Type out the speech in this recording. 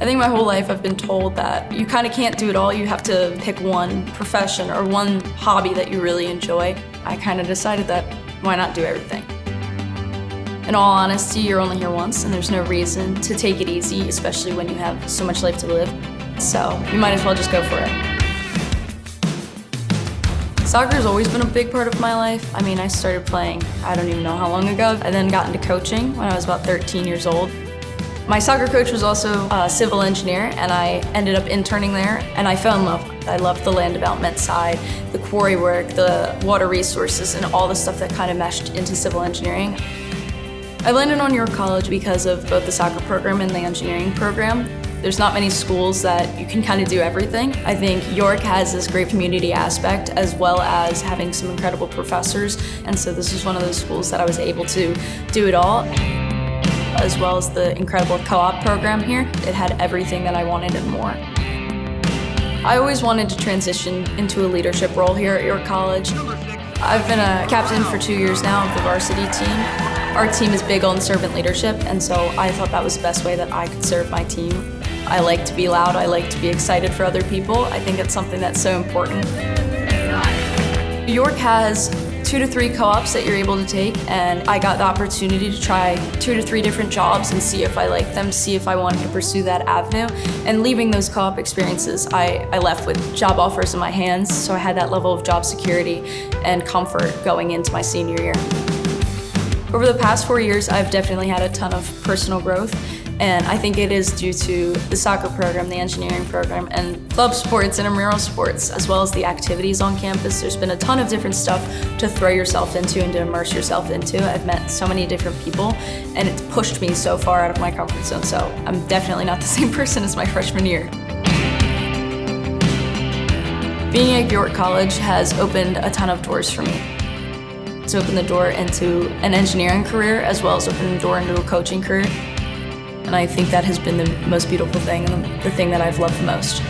think my whole life I've been told that you kind of can't do it all. You have to pick one profession or one hobby that you really enjoy. I kind of decided that why not do everything? In all honesty, you're only here once and there's no reason to take it easy, especially when you have so much life to live. So you might as well just go for it. Soccer has always been a big part of my life. I mean, I started playing, I don't even know how long ago. I then got into coaching when I was about 13 years old. My soccer coach was also a civil engineer, and I ended up interning there, and I fell in love. I loved the land development side, the quarry work, the water resources, and all the stuff that kind of meshed into civil engineering. I landed on York College because of both the soccer program and the engineering program. There's not many schools that you can kind of do everything. I think York has this great community aspect as well as having some incredible professors, and so this was one of those schools that I was able to do it all. As well as the incredible co-op program here. It had everything that I wanted and more. I always wanted to transition into a leadership role here at York College. I've been a captain for 2 years now of the varsity team. Our team is big on servant leadership, and so I thought that was the best way that I could serve my team. I like to be loud, I like to be excited for other people. I think it's something that's so important. York has 2 to 3 co-ops that you're able to take, and I got the opportunity to try 2 to 3 different jobs and see if I liked them, see if I wanted to pursue that avenue. And leaving those co-op experiences, I left with job offers in my hands, so I had that level of job security and comfort going into my senior year. Over the past 4 years, I've definitely had a ton of personal growth, and I think it is due to the soccer program, the engineering program, and club sports and intramural sports, as well as the activities on campus. There's been a ton of different stuff to throw yourself into and to immerse yourself into. I've met so many different people, and it's pushed me so far out of my comfort zone, so I'm definitely not the same person as my freshman year. Being at York College has opened a ton of doors for me. It's opened the door into an engineering career, as well as opened the door into a coaching career. And I think that has been the most beautiful thing and the thing that I've loved the most.